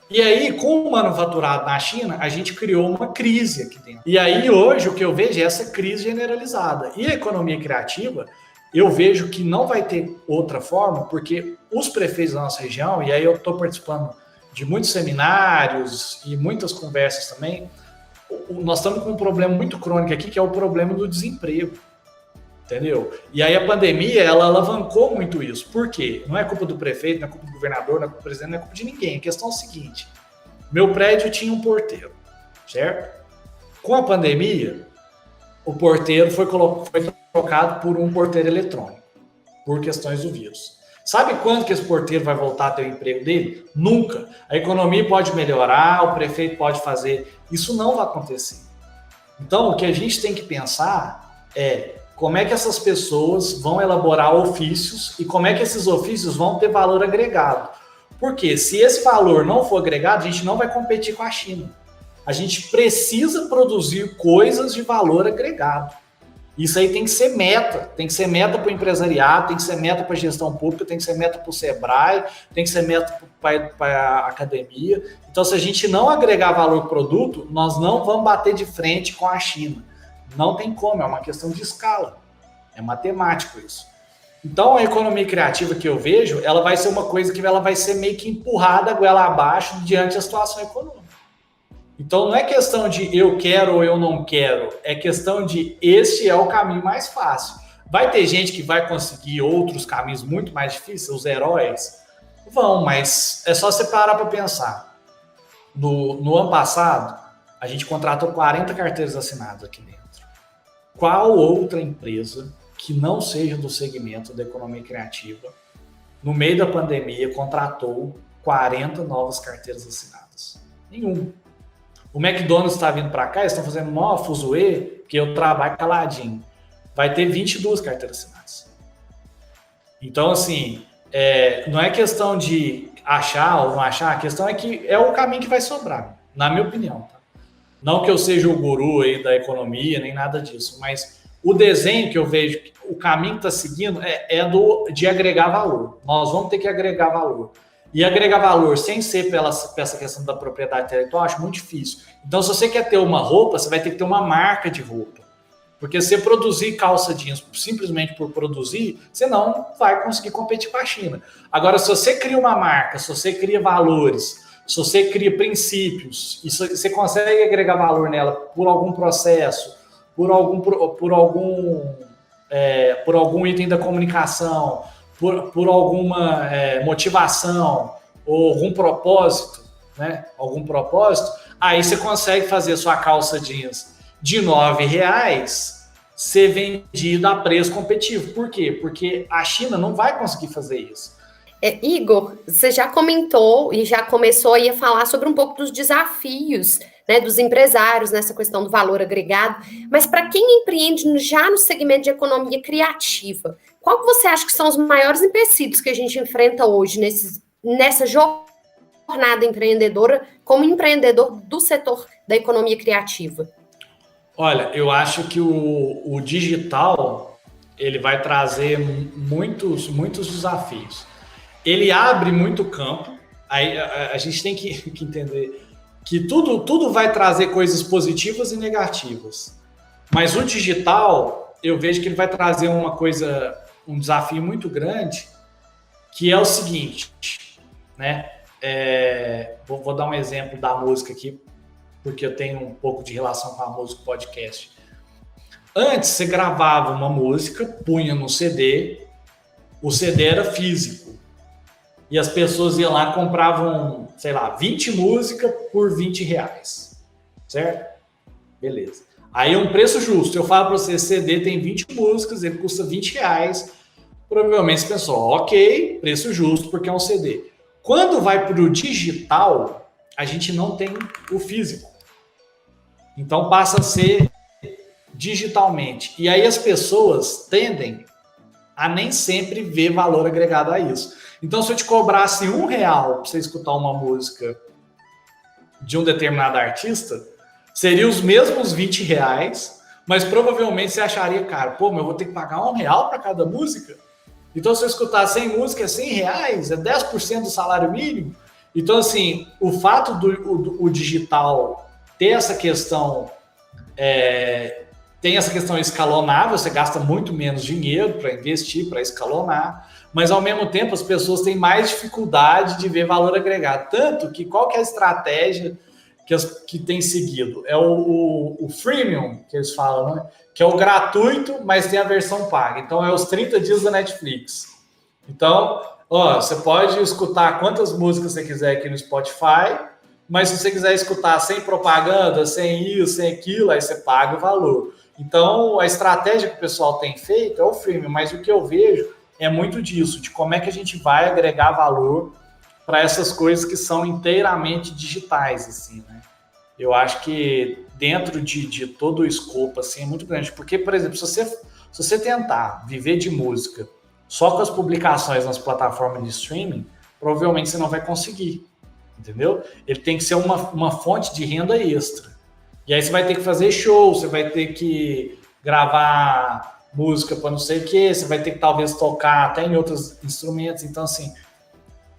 E aí, com o manufaturado na China, a gente criou uma crise aqui dentro. E aí, hoje, o que eu vejo é essa crise generalizada. E a economia criativa, eu vejo que não vai ter outra forma, porque os prefeitos da nossa região, e aí eu estou participando de muitos seminários e muitas conversas também, nós estamos com um problema muito crônico aqui, que é o problema do desemprego. Entendeu? E aí a pandemia, ela alavancou muito isso. Por quê? Não é culpa do prefeito, não é culpa do governador, não é culpa do presidente, não é culpa de ninguém. A questão é o seguinte, meu prédio tinha um porteiro, certo? Com a pandemia, o porteiro foi trocado por um porteiro eletrônico, por questões do vírus. Sabe quando que esse porteiro vai voltar a ter o emprego dele? Nunca. A economia pode melhorar, o prefeito pode fazer. Isso não vai acontecer. Então, o que a gente tem que pensar é como é que essas pessoas vão elaborar ofícios e como é que esses ofícios vão ter valor agregado. Porque se esse valor não for agregado, a gente não vai competir com a China. A gente precisa produzir coisas de valor agregado. Isso aí tem que ser meta para o empresariado, tem que ser meta para a gestão pública, tem que ser meta para o Sebrae, tem que ser meta para a academia. Então, se a gente não agregar valor ao produto, nós não vamos bater de frente com a China. Não tem como, é uma questão de escala. É matemático isso. Então, a economia criativa que eu vejo, ela vai ser uma coisa que ela vai ser meio que empurrada goela abaixo diante da situação econômica. Então, não é questão de eu quero ou eu não quero, é questão de este é o caminho mais fácil. Vai ter gente que vai conseguir outros caminhos muito mais difíceis, os heróis? Vão, mas é só você parar para pensar. No ano passado, a gente contratou 40 carteiras assinadas aqui dentro. Qual outra empresa que não seja do segmento da economia criativa, no meio da pandemia, contratou 40 novas carteiras assinadas? Nenhum. O McDonald's está vindo para cá, eles estão fazendo maior fuzuê, que eu trabalho caladinho. Vai ter 22 carteiras assinadas. Então, assim, não é questão de achar ou não achar, a questão é que é o caminho que vai sobrar, na minha opinião. Tá? Não que eu seja o guru aí da economia, nem nada disso, mas o desenho que eu vejo, o caminho que está seguindo de agregar valor. Nós vamos ter que agregar valor. E agregar valor sem ser pela essa questão da propriedade intelectual, eu acho muito difícil. Então, se você quer ter uma roupa, você vai ter que ter uma marca de roupa. Porque se você produzir calça jeans simplesmente por produzir, você não vai conseguir competir com a China. Agora, se você cria uma marca, se você cria valores, se você cria princípios, e você consegue agregar valor nela por algum processo, por algum item da comunicação, por alguma motivação ou algum propósito, né? Aí você consegue fazer sua calça jeans de R$9 ser vendida a preço competitivo. Por quê? Porque a China não vai conseguir fazer isso. Igor, você já comentou e já começou aí a falar sobre um pouco dos desafios, né, dos empresários nessa questão do valor agregado, mas para quem empreende já no segmento de economia criativa, qual que você acha que são os maiores empecilhos que a gente enfrenta hoje nessa jornada empreendedora como empreendedor do setor da economia criativa? Olha, eu acho que o digital ele vai trazer muitos desafios. Ele abre muito campo, aí a gente tem que entender que tudo vai trazer coisas positivas e negativas. Mas o digital, eu vejo que ele vai trazer um desafio muito grande, que é o seguinte, né? Vou dar um exemplo da música aqui, porque eu tenho um pouco de relação com a música podcast. Antes, você gravava uma música, punha no CD, o CD era físico. E as pessoas iam lá e compravam, 20 músicas por R$20. Certo? Beleza. Aí é um preço justo. Eu falo para você, CD tem 20 músicas, ele custa R$20. Provavelmente você pensou, ok, preço justo, porque é um CD. Quando vai para o digital, a gente não tem o físico. Então passa a ser digitalmente. E aí as pessoas tendem a nem sempre ver valor agregado a isso. Então, se eu te cobrasse R$1 para você escutar uma música de um determinado artista, seria os mesmos R$20, mas provavelmente você acharia, cara, pô, mas eu vou ter que pagar R$1 para cada música? Então, se eu escutar 100 músicas, é R$100, é 10% do salário mínimo. Então, assim, o fato do digital ter essa questão, tem essa questão escalonável, você gasta muito menos dinheiro para investir, para escalonar, mas ao mesmo tempo as pessoas têm mais dificuldade de ver valor agregado. Tanto que qual que é a estratégia que tem seguido? É o freemium, que eles falam, né? Que é o gratuito, mas tem a versão paga. Então, é os 30 dias da Netflix. Então, você pode escutar quantas músicas você quiser aqui no Spotify, mas se você quiser escutar sem propaganda, sem isso, sem aquilo, aí você paga o valor. Então, a estratégia que o pessoal tem feito é o freemium, mas o que eu vejo é muito disso, de como é que a gente vai agregar valor para essas coisas que são inteiramente digitais, assim, né? Eu acho que dentro de todo o escopo, assim, é muito grande. Porque, por exemplo, se você tentar viver de música só com as publicações nas plataformas de streaming, provavelmente você não vai conseguir, entendeu? Ele tem que ser uma fonte de renda extra. E aí você vai ter que fazer show, você vai ter que gravar música para não sei o quê, você vai ter que talvez tocar até em outros instrumentos. Então, assim,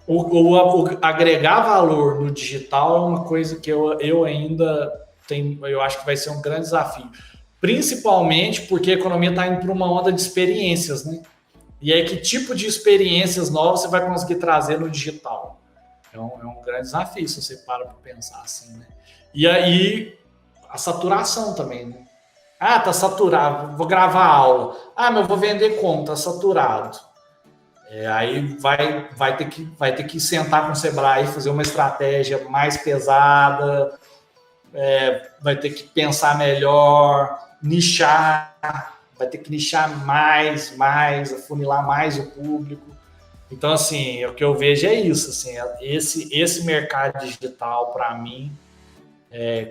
o agregar valor no digital é uma coisa que eu ainda tenho, eu acho que vai ser um grande desafio. Principalmente porque a economia está indo para uma onda de experiências, né? E aí, que tipo de experiências novas você vai conseguir trazer no digital? É um grande desafio, se você para pensar assim, né? E aí, a saturação também, né? Ah, tá saturado, vou gravar aula. Ah, mas eu vou vender como? Tá saturado. Aí vai ter que sentar com o Sebrae e fazer uma estratégia mais pesada, vai ter que pensar melhor, nichar, vai ter que nichar mais, afunilar mais o público. Então, assim, o que eu vejo é isso, assim, esse mercado digital, para mim,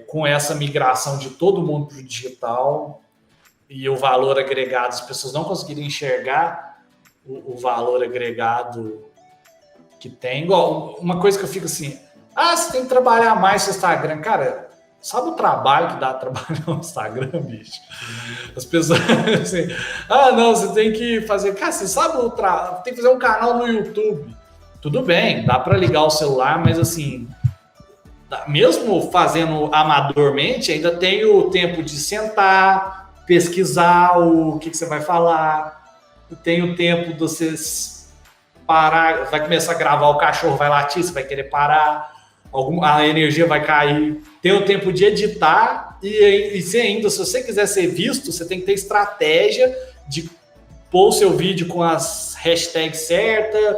com essa migração de todo mundo para o digital e o valor agregado, as pessoas não conseguirem enxergar o valor agregado que tem. Igual, uma coisa que eu fico assim, você tem que trabalhar mais no Instagram. Cara, sabe o trabalho que dá trabalhar no Instagram, bicho? As pessoas assim, não, você tem que fazer... Cara, você sabe tem que fazer um canal no YouTube. Tudo bem, dá para ligar o celular, mas assim, mesmo fazendo amadormente, ainda tem o tempo de sentar, pesquisar o que você vai falar, tem o tempo de você parar, vai começar a gravar, o cachorro vai latir, você vai querer parar, a energia vai cair, tem o tempo de editar e se ainda, se você quiser ser visto, você tem que ter estratégia de pôr o seu vídeo com as hashtags certas,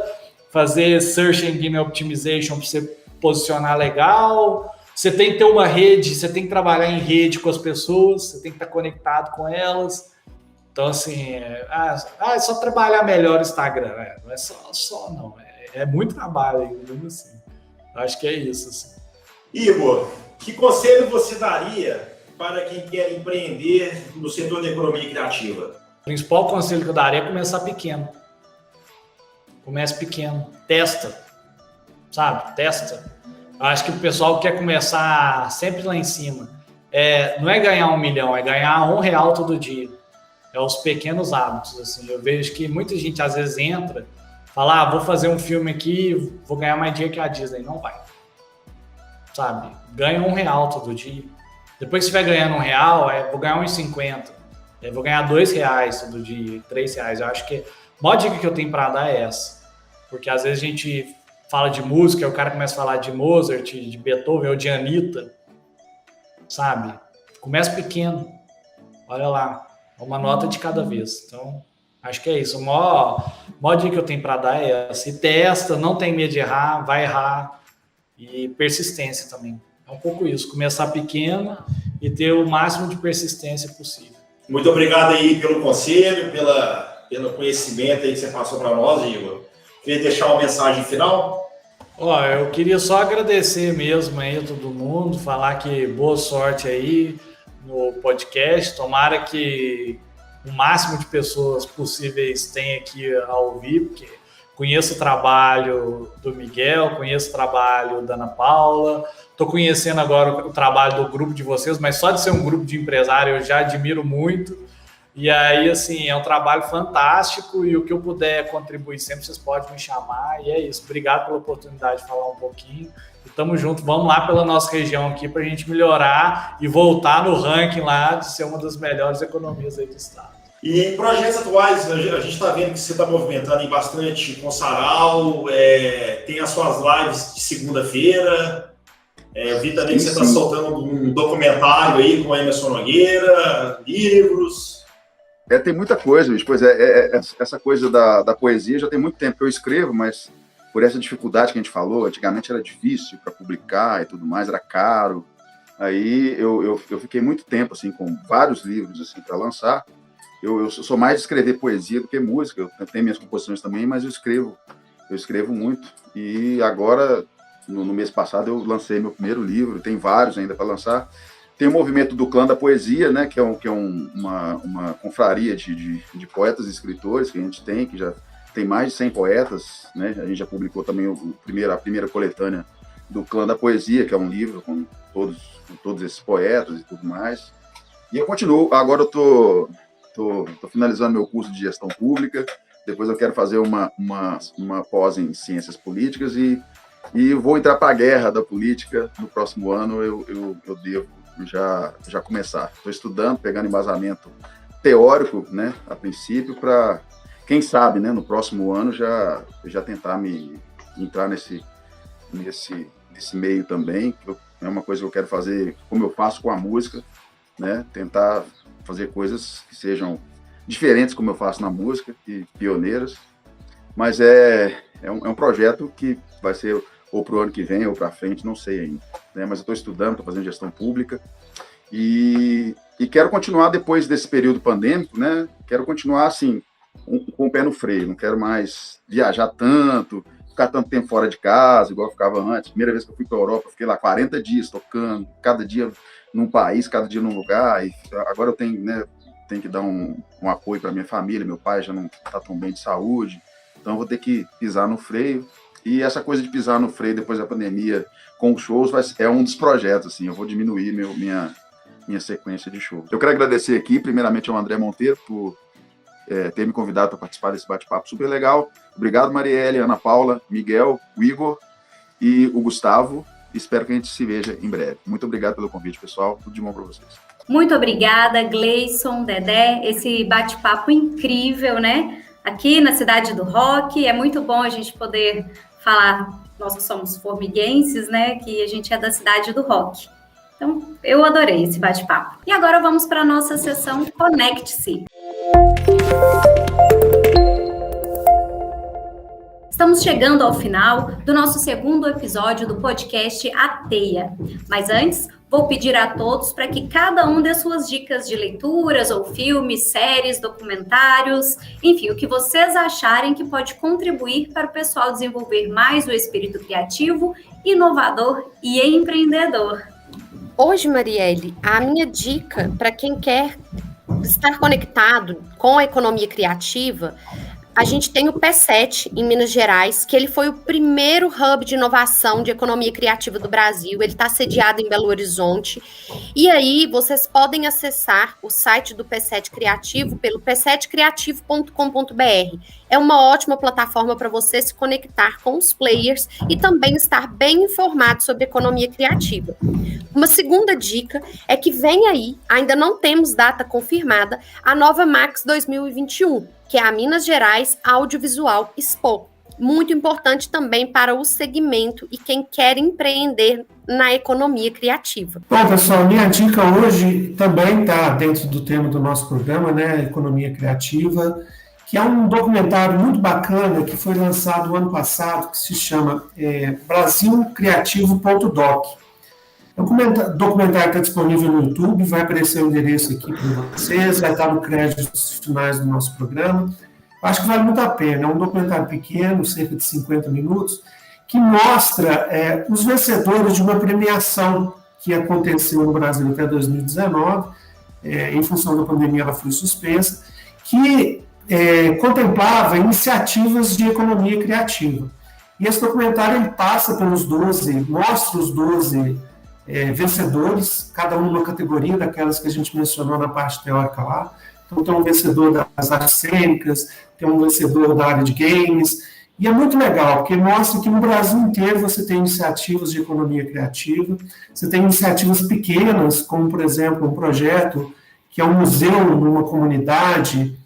fazer Search Engine Optimization para você posicionar legal, você tem que ter uma rede, você tem que trabalhar em rede com as pessoas, você tem que estar conectado com elas. Então, assim, é só trabalhar melhor o Instagram, não é só não, é muito trabalho ainda, assim. Acho que é isso, assim. Igor, que conselho você daria para quem quer empreender no setor da economia criativa? O principal conselho que eu daria é começar pequeno. Comece pequeno, testa, sabe? Testa. Eu acho que o pessoal quer começar sempre lá em cima. Não é ganhar 1 milhão, é ganhar R$1 todo dia. É os pequenos hábitos, assim. Eu vejo que muita gente, às vezes, entra, fala, vou fazer um filme aqui, vou ganhar mais dinheiro que a Disney. Não vai. Sabe? Ganha R$1 todo dia. Depois que você vai ganhando R$1, vou ganhar R$1,50. Vou ganhar R$2 todo dia, R$3. Eu acho que a maior dica que eu tenho para dar é essa. Porque, às vezes, a gente fala de música, o cara começa a falar de Mozart, de Beethoven ou de Anitta. Sabe? Começa pequeno. Olha lá. Uma nota de cada vez. Então, acho que é isso. A maior dica que eu tenho para dar é essa. E testa, não tem medo de errar, vai errar. E persistência também. É um pouco isso. Começar pequeno e ter o máximo de persistência possível. Muito obrigado aí pelo conselho, pelo conhecimento aí que você passou para nós, Igor. Queria deixar uma mensagem final? Eu queria só agradecer mesmo aí a todo mundo, falar que boa sorte aí. no podcast. Tomara que o máximo de pessoas possíveis tenha aqui ao vivo, porque conheço o trabalho do Miguel, conheço o trabalho da Ana Paula, estou conhecendo agora o trabalho do grupo de vocês, mas só de ser um grupo de empresários eu já admiro muito. E aí, assim, é um trabalho fantástico e o que eu puder contribuir sempre, vocês podem me chamar. E é isso. Obrigado pela oportunidade de falar um pouquinho. E tamo junto. Vamos lá pela nossa região aqui para a gente melhorar e voltar no ranking lá de ser uma das melhores economias aí do estado. E em projetos atuais, a gente está vendo que você está movimentando em bastante com Sarau, tem as suas lives de segunda-feira. Vi também que você está soltando um documentário aí com a Emerson Nogueira, livros. Tem muita coisa, bicho. Pois essa coisa da poesia já tem muito tempo que eu escrevo, mas por essa dificuldade que a gente falou, antigamente era difícil para publicar e tudo mais, era caro. Aí eu fiquei muito tempo assim, com vários livros assim, para lançar. Eu sou mais de escrever poesia do que música. Eu tenho minhas composições também, mas eu escrevo muito. E agora, no mês passado, eu lancei meu primeiro livro, tem vários ainda para lançar. Tem o movimento do Clã da Poesia, né, que é uma confraria de poetas e escritores que a gente tem, que já tem mais de 100 poetas, né? A gente já publicou também a primeira coletânea do Clã da Poesia, que é um livro com todos esses poetas e tudo mais. E eu continuo, agora eu tô finalizando meu curso de gestão pública, depois eu quero fazer uma pós em ciências políticas e vou entrar para a guerra da política. No próximo ano eu devo já começar. Estou estudando, pegando embasamento teórico, né, a princípio, para, quem sabe, né, no próximo ano já tentar me entrar nesse meio também, que é uma coisa que eu quero fazer, como eu faço com a música, né, tentar fazer coisas que sejam diferentes como eu faço na música, e pioneiras, mas é um projeto que vai ser ou para o ano que vem, ou para frente, não sei ainda. Né? Mas eu estou estudando, estou fazendo gestão pública, e quero continuar depois desse período pandêmico, né? Quero continuar, assim, com o pé no freio, não quero mais viajar tanto, ficar tanto tempo fora de casa, igual eu ficava antes. Primeira vez que eu fui para a Europa, fiquei lá 40 dias tocando, cada dia num país, cada dia num lugar, e agora eu tenho que dar um apoio para minha família, meu pai já não está tão bem de saúde, então eu vou ter que pisar no freio. E essa coisa de pisar no freio depois da pandemia com os shows é um dos projetos, assim, eu vou diminuir minha sequência de shows. Eu quero agradecer aqui, primeiramente, ao André Monteiro por ter me convidado para participar desse bate-papo super legal. Obrigado, Marielle, Ana Paula, Miguel, o Igor e o Gustavo. Espero que a gente se veja em breve. Muito obrigado pelo convite, pessoal. Tudo de bom para vocês. Muito obrigada, Gleison, Dedé, esse bate-papo incrível, né? Aqui na Cidade do Rock, é muito bom a gente poder falar, nós que somos formiguenses, né, que a gente é da Cidade do Rock. Então, eu adorei esse bate-papo. E agora vamos para a nossa sessão Conecte-se. Estamos chegando ao final do nosso segundo episódio do podcast Ateia. Mas antes, vou pedir a todos para que cada um dê suas dicas de leituras ou filmes, séries, documentários, enfim, o que vocês acharem que pode contribuir para o pessoal desenvolver mais o espírito criativo, inovador e empreendedor. Hoje, Marielle, a minha dica para quem quer estar conectado com a economia criativa, a gente tem o P7 em Minas Gerais, que ele foi o primeiro hub de inovação de economia criativa do Brasil. Ele está sediado em Belo Horizonte. E aí vocês podem acessar o site do P7 Criativo pelo p7criativo.com.br. É uma ótima plataforma para você se conectar com os players e também estar bem informado sobre economia criativa. Uma segunda dica é que vem aí, ainda não temos data confirmada, a nova Max 2021, que é a Minas Gerais Audiovisual Expo. Muito importante também para o segmento e quem quer empreender na economia criativa. Bom, pessoal, minha dica hoje também está dentro do tema do nosso programa, né, Economia Criativa, que é um documentário muito bacana que foi lançado no ano passado, que se chama brasilcriativo.doc. O documentário está disponível no YouTube, vai aparecer o endereço aqui para vocês, vai estar no créditos finais do nosso programa. Acho que vale muito a pena, é um documentário pequeno, cerca de 50 minutos, que mostra os vencedores de uma premiação que aconteceu no Brasil até 2019, em função da pandemia ela foi suspensa, que contemplava iniciativas de economia criativa. E esse documentário ele passa pelos 12, mostra os 12 vencedores, cada um numa categoria daquelas que a gente mencionou na parte teórica lá. Então tem um vencedor das artes cênicas, tem um vencedor da área de games, e é muito legal, porque mostra que no Brasil inteiro você tem iniciativas de economia criativa, você tem iniciativas pequenas, como, por exemplo, um projeto que é um museu numa comunidade,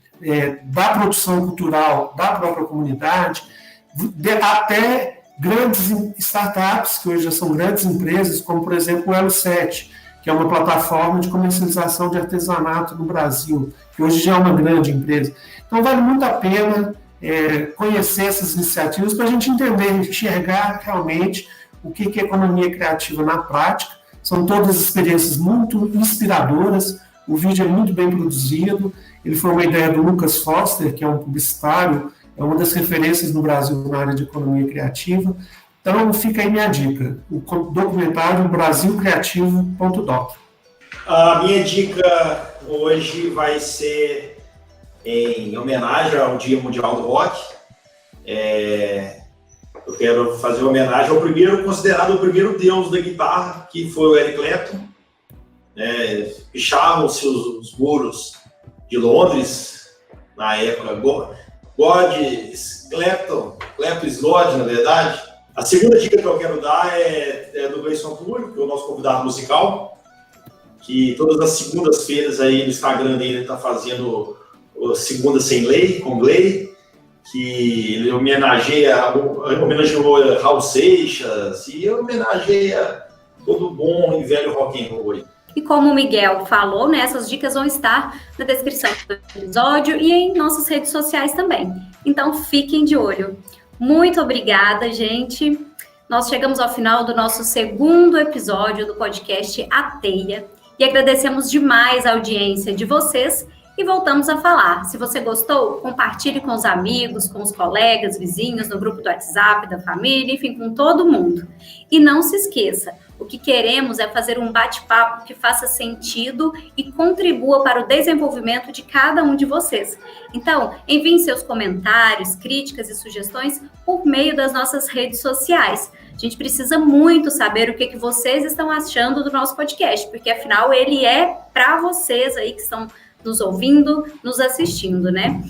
da produção cultural da própria comunidade, até grandes startups, que hoje já são grandes empresas, como, por exemplo, o Elo 7, que é uma plataforma de comercialização de artesanato no Brasil, que hoje já é uma grande empresa. Então, vale muito a pena conhecer essas iniciativas para a gente entender, enxergar realmente o que é economia criativa na prática. São todas experiências muito inspiradoras, o vídeo é muito bem produzido, ele foi uma ideia do Lucas Foster, que é um publicitário, é uma das referências no Brasil na área de economia criativa. Então, fica aí minha dica, o documentário brasilcriativo.doc. A minha dica hoje vai ser em homenagem ao Dia Mundial do Rock. Eu quero fazer uma homenagem ao considerado o primeiro deus da guitarra, que foi o Eric Clapton. Pichavam-se os muros de Londres na época. Clapton is God, na verdade. A segunda dica que eu quero dar é do Gleison Túlio, que é o nosso convidado musical, que todas as segundas-feiras aí no Instagram dele está fazendo Segunda Sem Lei, com Gley, que ele homenageou Raul Seixas e homenageia todo bom e velho rock and roll. E como o Miguel falou, né, essas dicas vão estar na descrição do episódio e em nossas redes sociais também. Então, fiquem de olho. Muito obrigada, gente. Nós chegamos ao final do nosso segundo episódio do podcast A Teia e agradecemos demais a audiência de vocês e voltamos a falar. Se você gostou, compartilhe com os amigos, com os colegas, vizinhos, no grupo do WhatsApp, da família, enfim, com todo mundo. E não se esqueça, o que queremos é fazer um bate-papo que faça sentido e contribua para o desenvolvimento de cada um de vocês. Então, enviem seus comentários, críticas e sugestões por meio das nossas redes sociais. A gente precisa muito saber o que vocês estão achando do nosso podcast, porque afinal ele é para vocês aí que estão nos ouvindo, nos assistindo, né?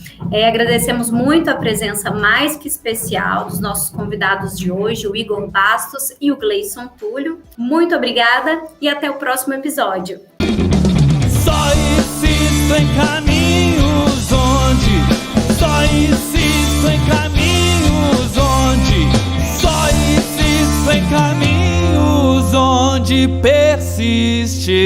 Agradecemos muito a presença mais que especial dos nossos convidados de hoje, o Igor Bastos e o Gleison Túlio. Muito obrigada e até o próximo episódio. Só existem caminhos onde persistir.